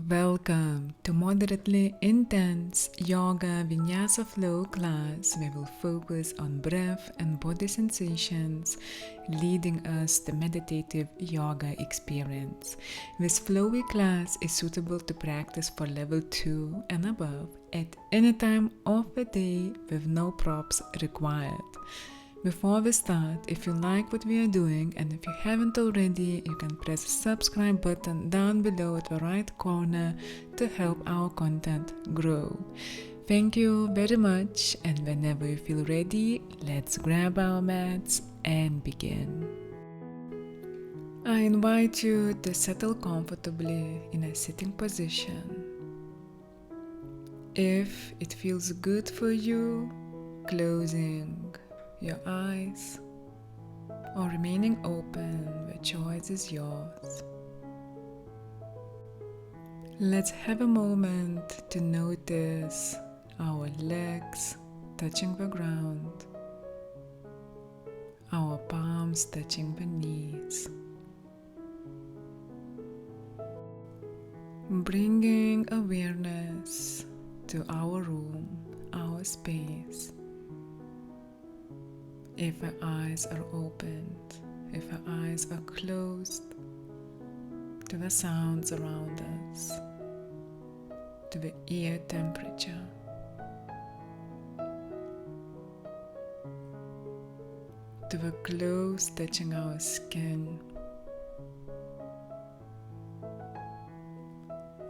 Welcome to moderately intense Yoga Vinyasa Flow class. We will focus on breath and body sensations, leading us to meditative yoga experience. This flowy class is suitable to practice for level 2 and above at any time of the day with no props required. Before we start, if you like what we are doing and if you haven't already, you can press the subscribe button down below at the right corner to help our content grow. Thank you very much, and whenever you feel ready, let's grab our mats and begin. I invite you to settle comfortably in a sitting position. If it feels good for you, closing your eyes or remaining open, the choice is yours. Let's have a moment to notice our legs touching the ground, our palms touching the knees. Bringing awareness to our room, our space. If our eyes are opened, if our eyes are closed, to the sounds around us, to the ear temperature. To the clothes touching our skin,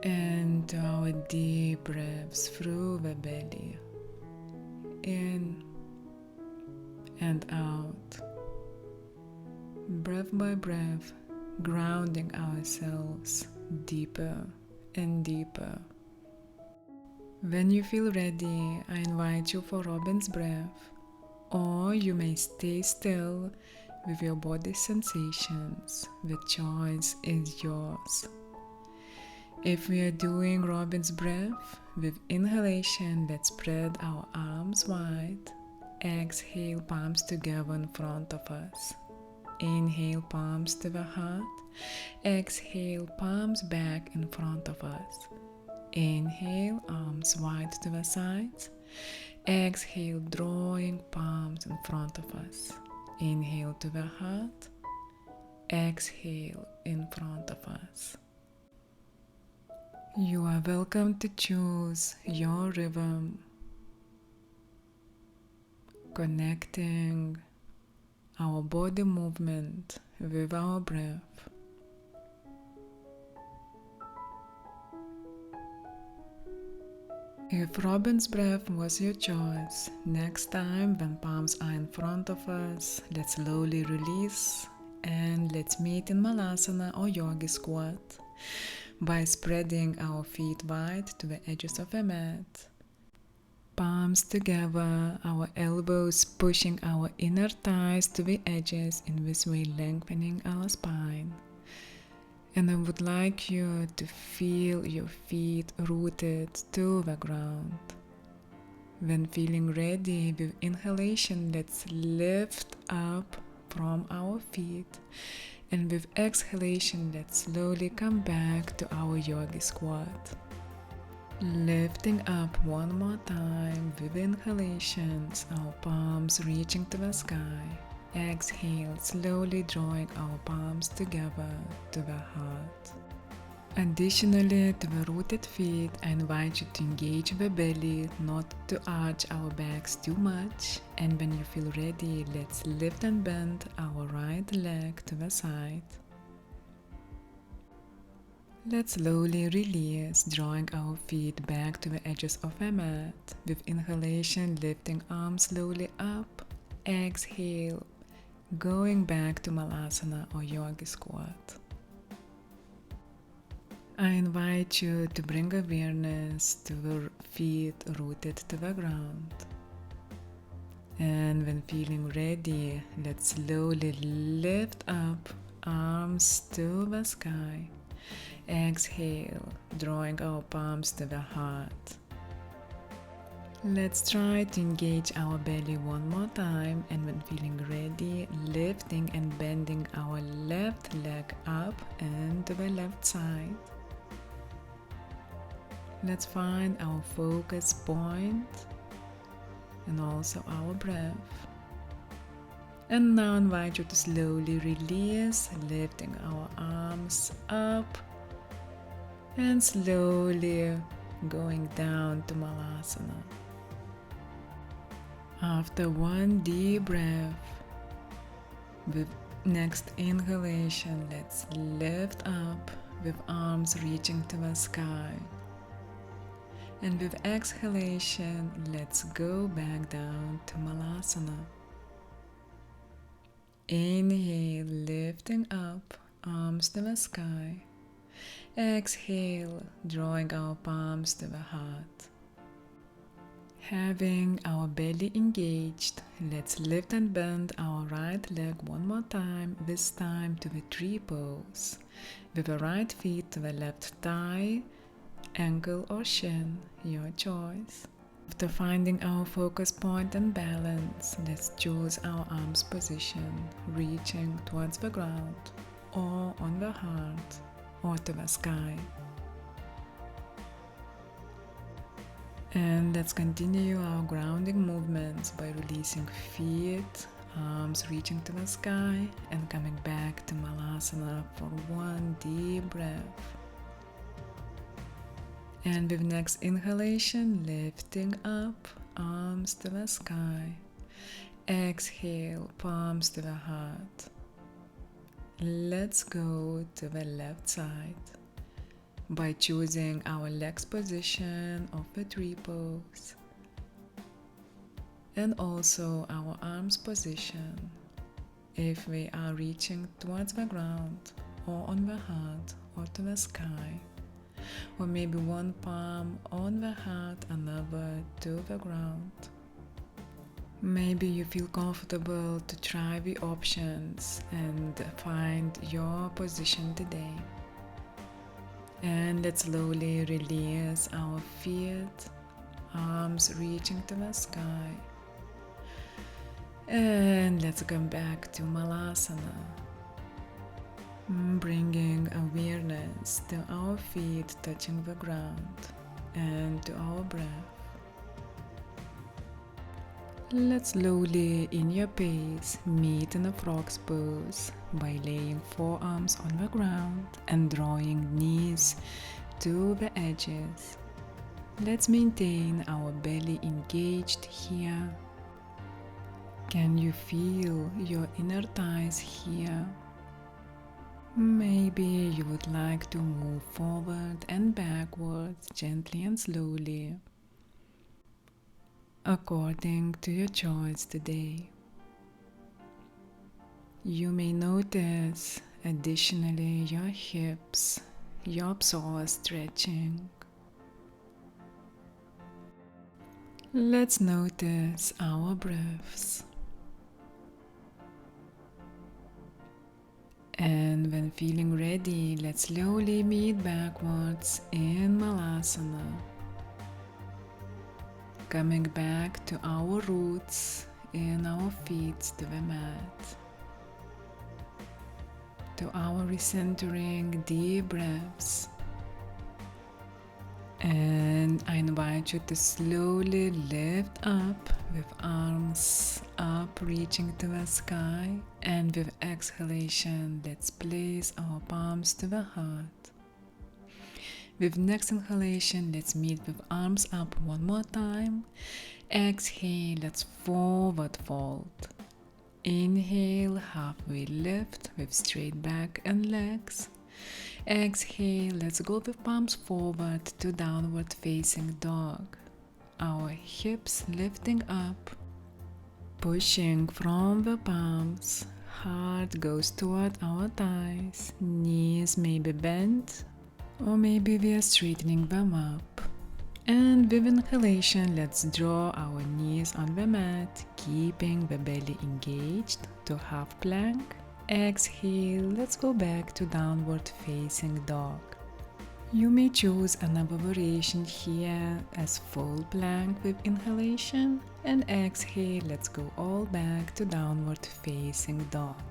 and to our deep breaths through the belly, in and out, breath by breath, grounding ourselves deeper and deeper. When you feel ready, I invite you for Robin's breath, or you may stay still with your body sensations. The choice is yours. If we are doing Robin's breath, with inhalation, let's spread our arms wide. Exhale, palms together in front of us. Inhale, palms to the heart. Exhale, palms back in front of us. Inhale, arms wide to the sides. Exhale, drawing palms in front of us. Inhale to the heart. Exhale, in front of us. You are welcome to choose your rhythm, connecting our body movement with our breath. If Robin's breath was your choice, next time when palms are in front of us, let's slowly release and let's meet in Malasana or Yogi squat by spreading our feet wide to the edges of the mat. Palms together, our elbows pushing our inner thighs to the edges, in this way lengthening our spine. And I would like you to feel your feet rooted to the ground. When feeling ready, with inhalation, let's lift up from our feet. And with exhalation, let's slowly come back to our yogi squat. Lifting up one more time with inhalations, our palms reaching to the sky. Exhale, slowly drawing our palms together to the heart. Additionally, to the rooted feet, I invite you to engage the belly, not to arch our backs too much. And when you feel ready, let's lift and bend our right leg to the side. Let's slowly release, drawing our feet back to the edges of the mat. With inhalation, lifting arms slowly up. Exhale, going back to Malasana or Yogi squat. I invite you to bring awareness to the feet rooted to the ground. And when feeling ready, let's slowly lift up, arms to the sky. Exhale, drawing our palms to the heart. Let's try to engage our belly one more time, and when feeling ready, lifting and bending our left leg up and to the left side. Let's find our focus point and also our breath. And now invite you to slowly release, lifting our arms up and slowly going down to Malasana. After one deep breath, with next inhalation, let's lift up with arms reaching to the sky. And with exhalation, let's go back down to Malasana. Inhale, lifting up, arms to the sky. Exhale, drawing our palms to the heart. Having our belly engaged, let's lift and bend our right leg one more time, this time to the tree pose, with the right feet to the left thigh, ankle or shin, your choice. After finding our focus point and balance, let's choose our arms position, reaching towards the ground, or on the heart, or to the sky. And let's continue our grounding movements by releasing feet, arms reaching to the sky, and coming back to Malasana for one deep breath. And with next inhalation, lifting up, arms to the sky. Exhale, palms to the heart. Let's go to the left side by choosing our legs position of the tree pose and also our arms position if we are reaching towards the ground or on the heart or to the sky, or maybe one palm on the heart, another to the ground. Maybe you feel comfortable to try the options and find your position today. And let's slowly release our feet, arms reaching to the sky. And let's come back to Malasana, bringing awareness to our feet touching the ground and to our breath. Let's slowly, in your pace, meet in a frog's pose by laying forearms on the ground and drawing knees to the edges. Let's maintain our belly engaged here. Can you feel your inner thighs here? Maybe you would like to move forward and backwards gently and slowly, according to your choice today. You may notice additionally your hips, your psoas stretching. Let's notice our breaths. And when feeling ready, let's slowly meet backwards in Malasana. Coming back to our roots in our feet to the mat. To our recentering deep breaths. And I invite you to slowly lift up with arms up reaching to the sky, and with exhalation let's place our palms to the heart. With next inhalation, let's meet with arms up one more time. Exhale, let's forward fold. Inhale, halfway lift with straight back and legs. Exhale, let's go with palms forward to downward facing dog. Our hips lifting up, pushing from the palms. Heart goes toward our thighs. Knees may be bent, or maybe we are straightening them up. And with inhalation, let's draw our knees on the mat, keeping the belly engaged to half plank. Exhale, let's go back to downward facing dog. You may choose another variation here as full plank with inhalation, and exhale, let's go all back to downward facing dog.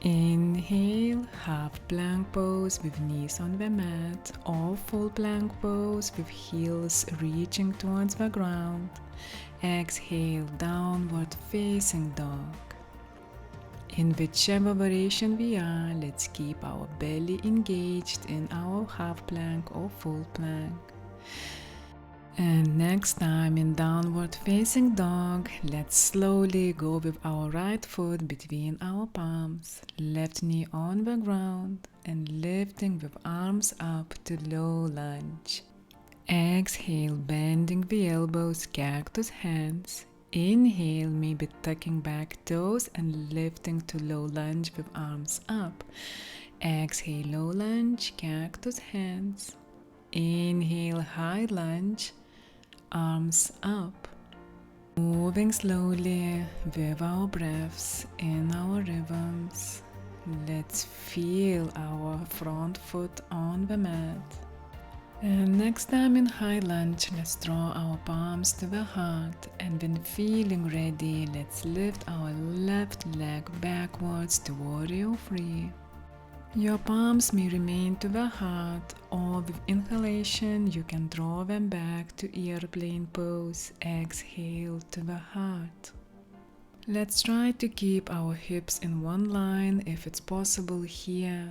Inhale, half plank pose with knees on the mat, or full plank pose with heels reaching towards the ground. Exhale, downward facing dog. In whichever variation we are, let's keep our belly engaged in our half plank or full plank. And next time in downward facing dog, let's slowly go with our right foot between our palms, left knee on the ground, and lifting with arms up to low lunge. Exhale, bending the elbows, cactus hands. Inhale, maybe tucking back toes and lifting to low lunge with arms up. Exhale, low lunge, cactus hands. Inhale, high lunge, arms up. Moving slowly with our breaths in our rhythms. Let's feel our front foot on the mat. And next time in high lunge, let's draw our palms to the heart, and when feeling ready, let's lift our left leg backwards to warrior three. Your palms may remain to the heart, or with inhalation you can draw them back to airplane pose. Exhale to the heart. Let's try to keep our hips in one line if it's possible here.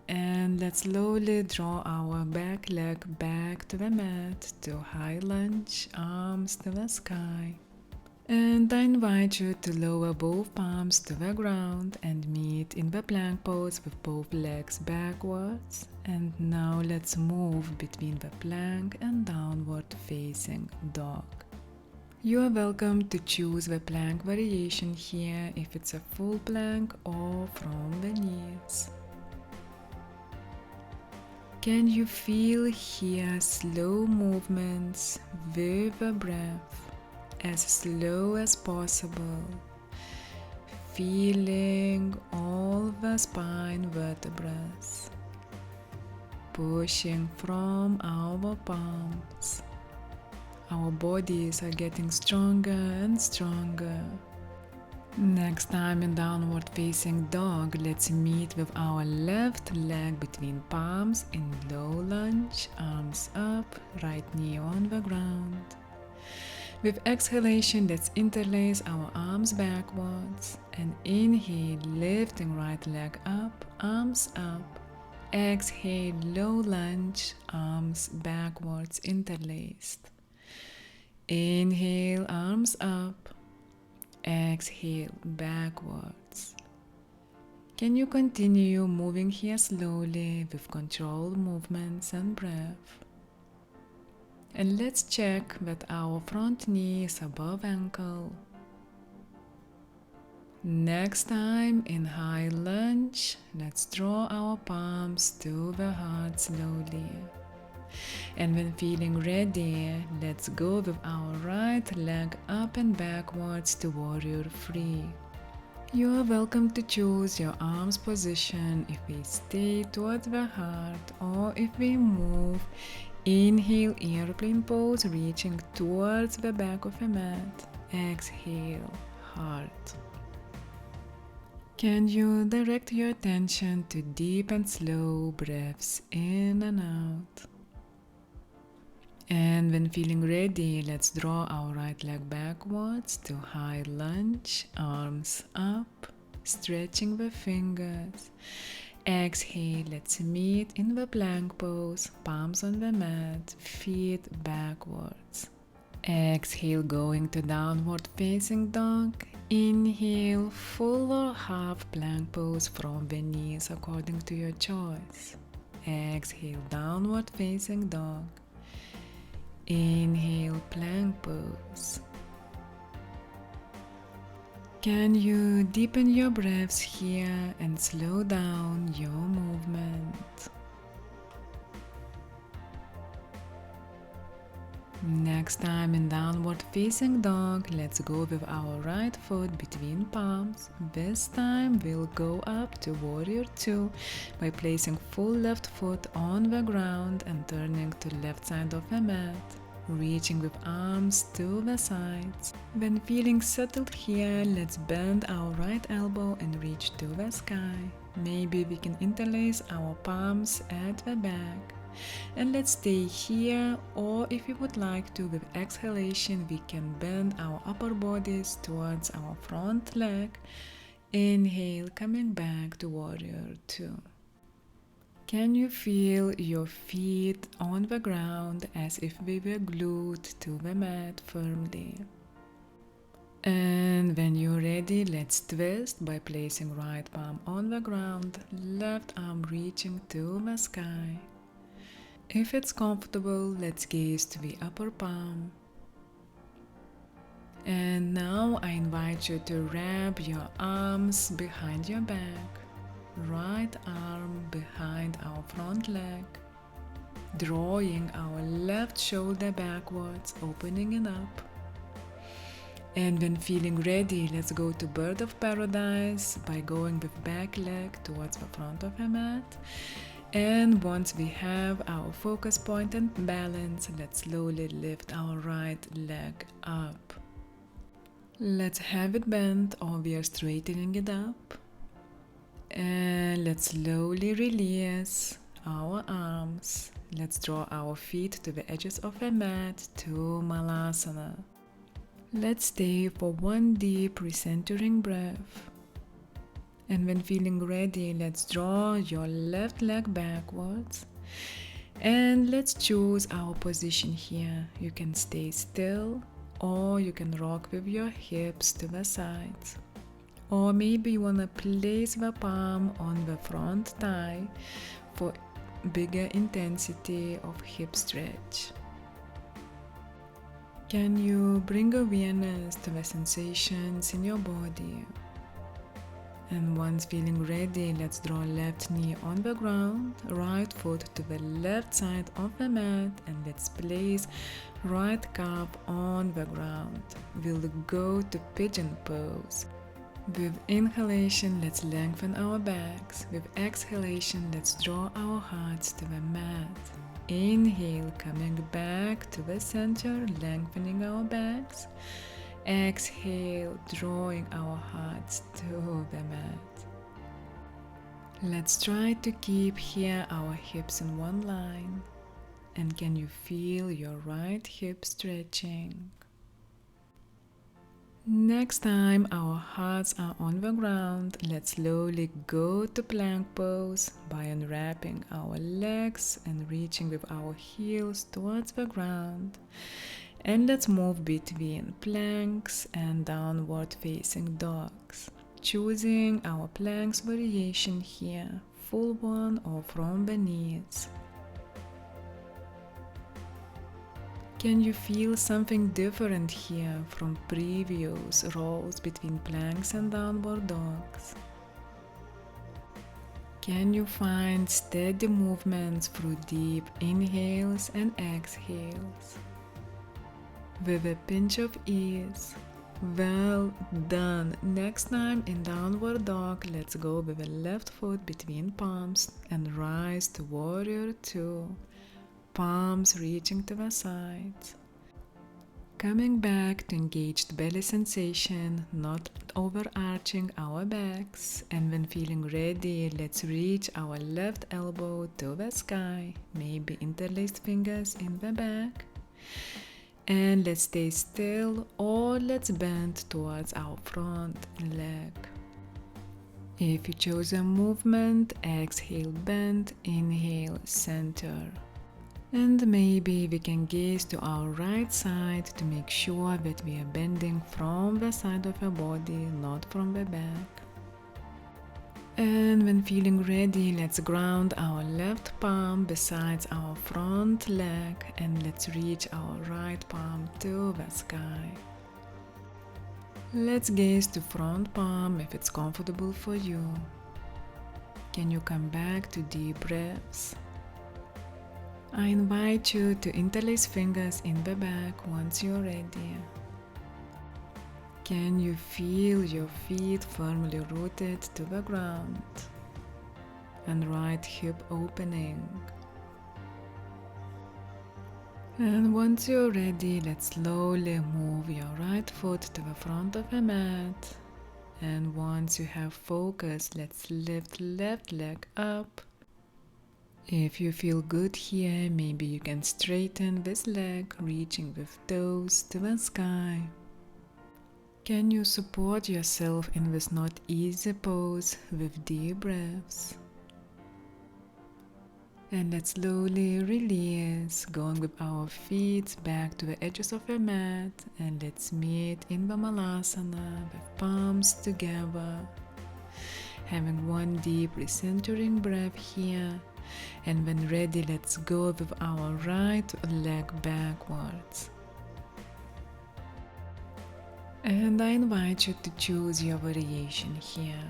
And let's slowly draw our back leg back to the mat to high lunge, arms to the sky. And I invite you to lower both palms to the ground and meet in the plank pose with both legs backwards. And now let's move between the plank and downward facing dog. You are welcome to choose the plank variation here if it's a full plank or from the knees. Can you feel here slow movements with the breath, as slow as possible, feeling all the spine vertebrae, pushing from our palms. Our bodies are getting stronger and stronger. Next time in downward facing dog, let's meet with our left leg between palms in low lunge, arms up, right knee on the ground. With exhalation, let's interlace our arms backwards and inhale, lifting right leg up, arms up. Exhale, low lunge, arms backwards interlaced. Inhale, arms up. Exhale, backwards. Can you continue moving here slowly with controlled movements and breath? And let's check that our front knee is above ankle. Next time in high lunge, let's draw our palms to the heart slowly. And when feeling ready, let's go with our right leg up and backwards to warrior three. You are welcome to choose your arms position if we stay towards the heart or if we move. Inhale, airplane pose, reaching towards the back of the mat. Exhale, heart. Can you direct your attention to deep and slow breaths in and out? And when feeling ready, let's draw our right leg backwards to high lunge, arms up, stretching the fingers. Exhale, let's meet in the plank pose, palms on the mat, feet backwards. Exhale, going to downward facing dog. Inhale, full or half plank pose from the knees according to your choice. Exhale, downward facing dog. Inhale, plank pose. Can you deepen your breaths here and slow down your movement? Next time in downward facing dog, let's go with our right foot between palms. This time we'll go up to warrior two by placing full left foot on the ground and turning to left side of the mat. reaching with arms to the sides. When feeling settled here, let's bend our right elbow and reach to the sky. Maybe we can interlace our palms at the back. And let's stay here, or if you would like to, with exhalation, we can bend our upper bodies towards our front leg. Inhale, coming back to warrior two. Can you feel your feet on the ground as if we were glued to the mat firmly? And when you're ready, let's twist by placing right palm on the ground, left arm reaching to the sky. If it's comfortable, let's gaze to the upper palm. And now I invite you to wrap your arms behind your back, right arm behind our front leg, drawing our left shoulder backwards, opening it up. And when feeling ready, let's go to Bird of Paradise by going with back leg towards the front of the mat. And once we have our focus point and balance, let's slowly lift our right leg up. Let's have it bent, or we are straightening it up. And let's slowly release our arms. Let's draw our feet to the edges of the mat to Malasana. Let's stay for one deep recentering breath. And when feeling ready, let's draw your left leg backwards. And let's choose our position here. You can stay still, or you can rock with your hips to the sides. Or maybe you want to place the palm on the front thigh for bigger intensity of hip stretch. Can you bring awareness to the sensations in your body? And once feeling ready, let's draw left knee on the ground, right foot to the left side of the mat, and let's place right calf on the ground. We'll go to pigeon pose. With inhalation, let's lengthen our backs. With exhalation, let's draw our hearts to the mat. Inhale, coming back to the center, lengthening our backs. Exhale, drawing our hearts to the mat. Let's try to keep here our hips in one line. And can you feel your right hip stretching? Next time our hearts are on the ground, let's slowly go to plank pose by unwrapping our legs and reaching with our heels towards the ground. And let's move between planks and downward facing dogs, choosing our planks variation here, full one or from the knees. Can you feel something different here from previous rolls between planks and downward dogs? Can you find steady movements through deep inhales and exhales? With a pinch of ease. Well done. Next time in downward dog, let's go with the left foot between palms and rise to warrior two. Palms reaching to the sides. Coming back to engaged belly sensation, not overarching our backs. And when feeling ready, let's reach our left elbow to the sky. Maybe interlaced fingers in the back. And let's stay still, or let's bend towards our front leg. If you chose a movement, exhale, bend, inhale, center. And maybe we can gaze to our right side to make sure that we are bending from the side of our body, not from the back. And when feeling ready, let's ground our left palm beside our front leg and let's reach our right palm to the sky. Let's gaze to front palm if it's comfortable for you. Can you come back to deep breaths? I invite you to interlace fingers in the back once you're ready. Can you feel your feet firmly rooted to the ground and right hip opening? And once you're ready, let's slowly move your right foot to the front of the mat. And once you have focus, let's lift left leg up. If you feel good here, maybe you can straighten this leg, reaching with toes to the sky. Can you support yourself in this not easy pose with deep breaths? And let's slowly release, going with our feet back to the edges of the mat. And let's meet in the Malasana with palms together. Having one deep recentering breath here. And when ready, let's go with our right leg backwards. And I invite you to choose your variation here,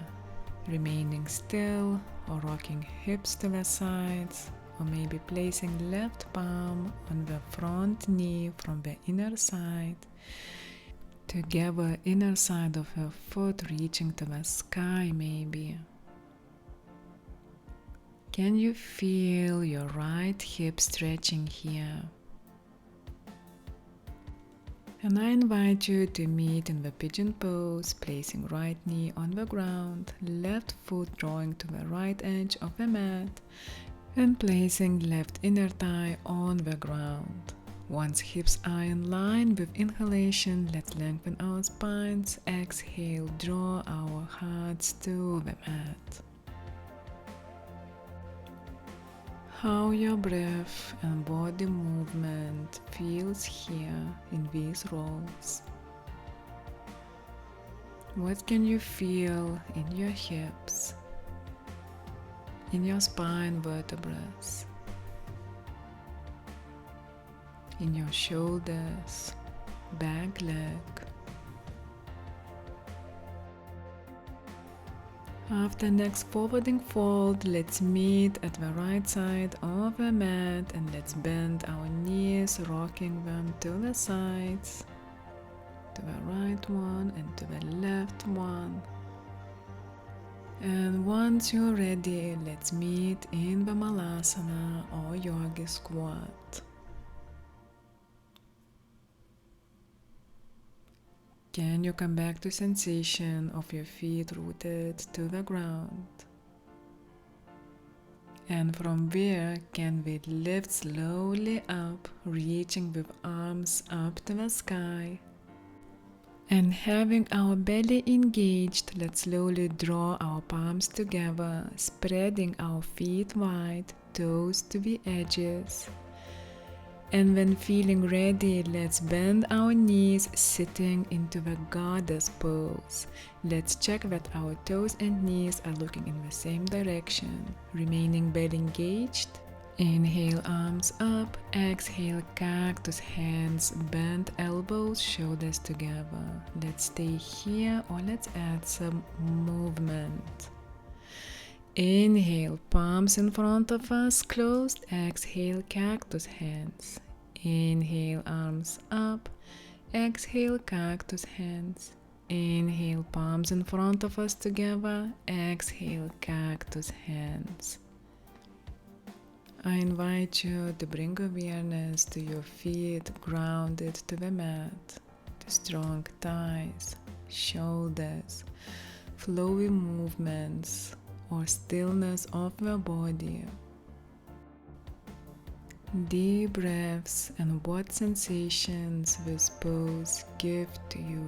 remaining still or rocking hips to the sides, or maybe placing left palm on the front knee from the inner side, together inner side of her foot reaching to the sky maybe. Can you feel your right hip stretching here? And I invite you to meet in the pigeon pose, placing right knee on the ground, left foot drawing to the right edge of the mat, and placing left inner thigh on the ground. Once hips are in line with inhalation, let's lengthen our spines. Exhale, draw our hearts to the mat. How your breath and body movement feels here in these roles. What can you feel in your hips, in your spine vertebrae, in your shoulders, back leg? After next forwarding fold, let's meet at the right side of the mat and let's bend our knees, rocking them to the sides, to the right one and to the left one. And once you're ready, let's meet in the Malasana or Yogi Squat. Can you come back to sensation of your feet rooted to the ground? And from there, can we lift slowly up, reaching with arms up to the sky? And having our belly engaged, let's slowly draw our palms together, spreading our feet wide, toes to the edges. And when feeling ready, let's bend our knees, sitting into the goddess pose. Let's check that our toes and knees are looking in the same direction, remaining belly engaged. Inhale, arms up. Exhale, cactus hands, bend elbows, shoulders together. Let's stay here or let's add some movement. Inhale, palms in front of us, closed. Exhale, cactus hands. Inhale, arms up. Exhale, cactus hands. Inhale, palms in front of us together. Exhale, cactus hands. I invite you to bring awareness to your feet grounded to the mat, to strong thighs, shoulders, flowy movements, or stillness of the body. Deep breaths and what sensations this pose give to you.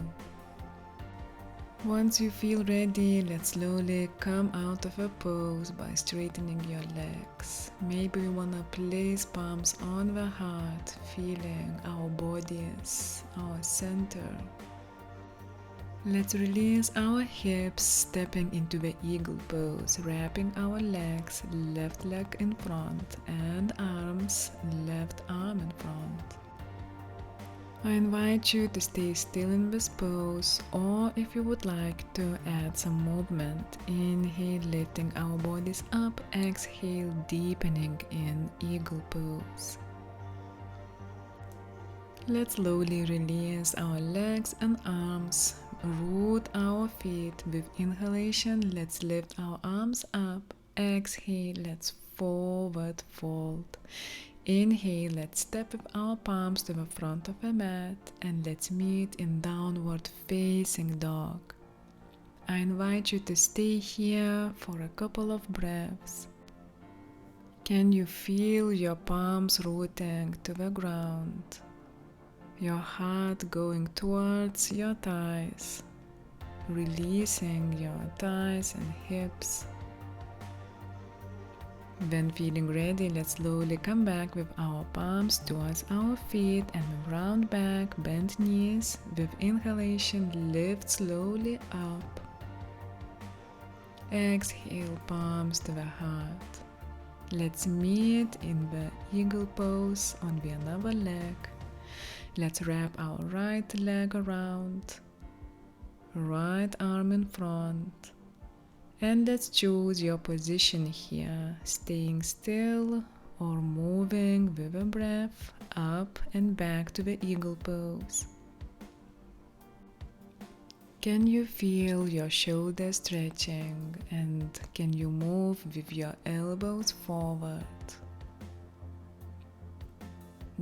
Once you feel ready, let's slowly come out of a pose by straightening your legs. Maybe you want to place palms on the heart, feeling our bodies, our center. Let's release our hips, stepping into the eagle pose, wrapping our legs, left leg in front, and arms, left arm in front. I invite you to stay still in this pose, or if you would like to add some movement, inhale, lifting our bodies up, exhale, deepening in eagle pose. Let's slowly release our legs and arms. Root our feet with inhalation. Let's lift our arms up. Exhale, let's forward fold. Inhale, let's step with our palms to the front of the mat and let's meet in downward facing dog. I invite you to stay here for a couple of breaths. Can you feel your palms rooting to the ground? Your heart going towards your thighs, releasing your thighs and hips. When feeling ready, let's slowly come back with our palms towards our feet and round back, bend knees. With inhalation, lift slowly up. Exhale, palms to the heart. Let's meet in the eagle pose on the other leg. Let's wrap our right leg around, right arm in front. And let's choose your position here, staying still or moving with a breath up and back to the eagle pose. Can you feel your shoulders stretching, and can you move with your elbows forward?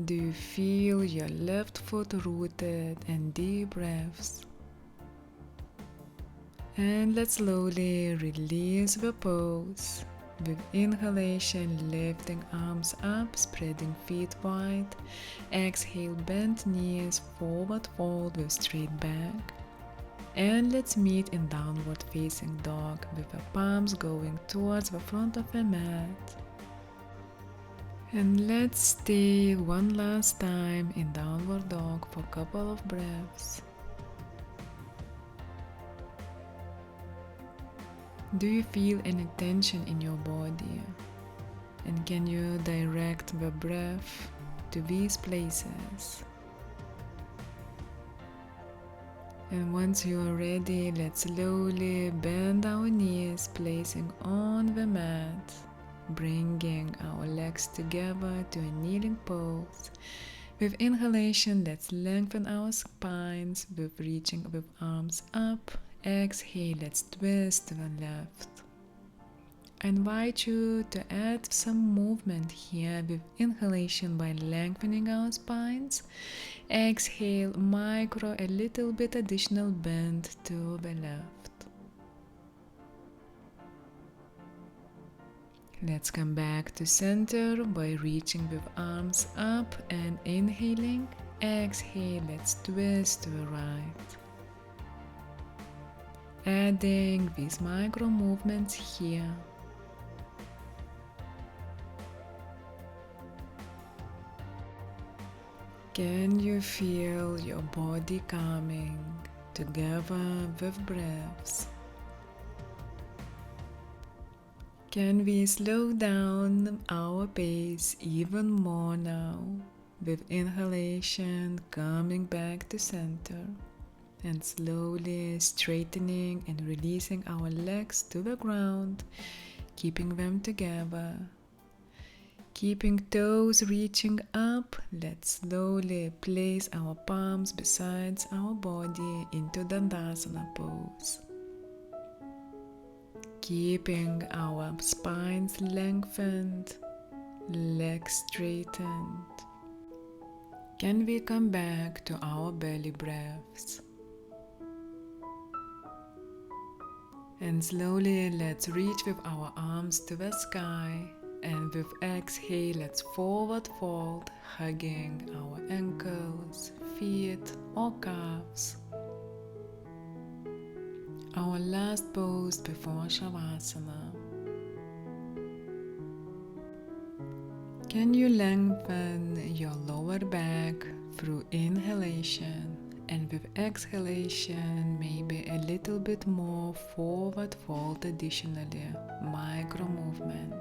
Do you feel your left foot rooted and deep breaths? And let's slowly release the pose. With inhalation, lifting arms up, spreading feet wide. Exhale, bend knees, forward fold with straight back. And let's meet in downward facing dog with the palms going towards the front of the mat. And let's stay one last time in downward dog for a couple of breaths. Do you feel any tension in your body? And can you direct the breath to these places? And once you are ready, let's slowly bend our knees, placing on the mat, bringing our legs together to a kneeling pose. With inhalation, let's lengthen our spines with reaching with arms up. Exhale, let's twist to the left. I invite you to add some movement here with inhalation by lengthening our spines. Exhale, micro, a little bit additional bend to the left. Let's come back to center by reaching with arms up and inhaling. Exhale, let's twist to the right. Adding these micro movements here. Can you feel your body coming together with breaths? Can we slow down our pace even more now with inhalation coming back to center? And slowly straightening and releasing our legs to the ground, keeping them together. Keeping toes reaching up, let's slowly place our palms beside our body into Dandasana pose. Keeping our spines lengthened, legs straightened. Can we come back to our belly breaths? And slowly let's reach with our arms to the sky, and with exhale let's forward fold, hugging our ankles, feet or calves. Our last pose before Shavasana. Can you lengthen your lower back through inhalation? And with exhalation, maybe a little bit more forward fold additionally, micro movement.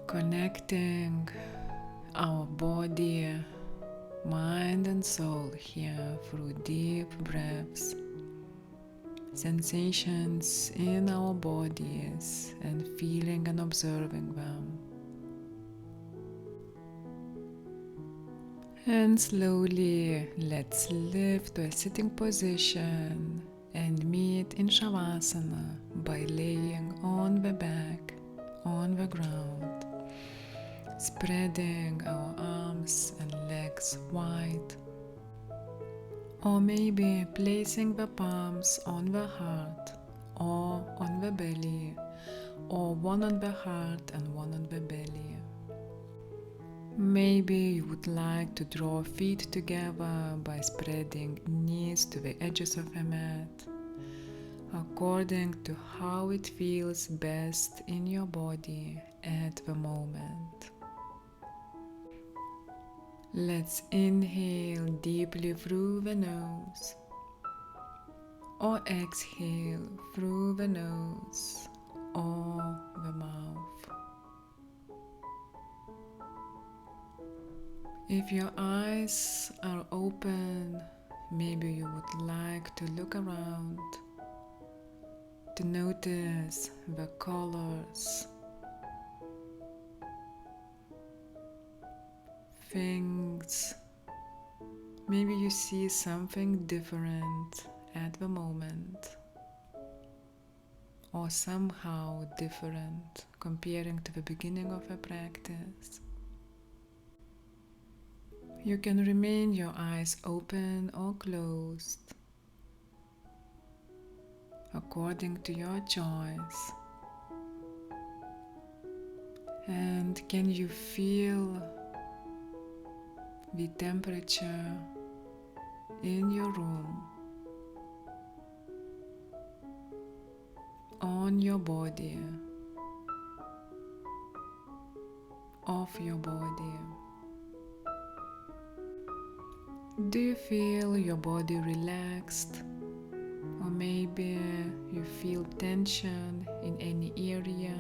Connecting our body, mind and soul here through deep breaths. Sensations in our bodies and feeling and observing them. And slowly let's lift to a sitting position and meet in Shavasana by laying on the back, on the ground, spreading our arms and legs wide, or maybe placing the palms on the heart or on the belly, or one on the heart and one on the belly. Maybe you would like to draw feet together by spreading knees to the edges of the mat, according to how it feels best in your body at the moment. Let's inhale deeply through the nose, or exhale through the nose or the mouth. If your eyes are open, maybe you would like to look around to notice the colors, things. Maybe you see something different at the moment, or somehow different comparing to the beginning of a practice. You can remain your eyes open or closed according to your choice. And can you feel the temperature in your room, on your body, off your body? Do you feel your body relaxed? Or maybe you feel tension in any area?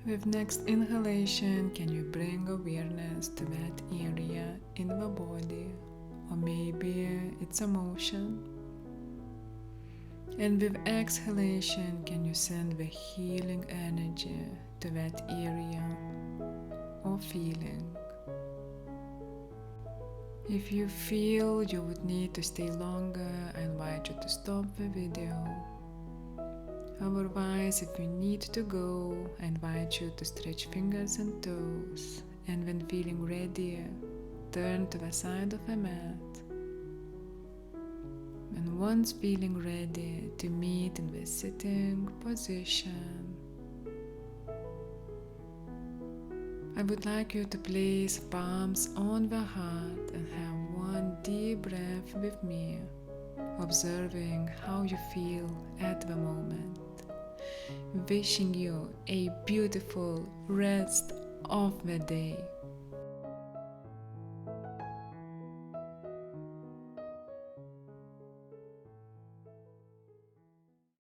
With next inhalation, can you bring awareness to that area in the body? Or maybe it's emotion? And with exhalation, can you send the healing energy to that area or feeling? If you feel you would need to stay longer, I invite you to stop the video. Otherwise, if you need to go, I invite you to stretch fingers and toes, and when feeling ready, turn to the side of the mat. And once feeling ready to meet in the sitting position, I would like you to place palms on the heart and have one deep breath with me, observing how you feel at the moment. Wishing you a beautiful rest of the day.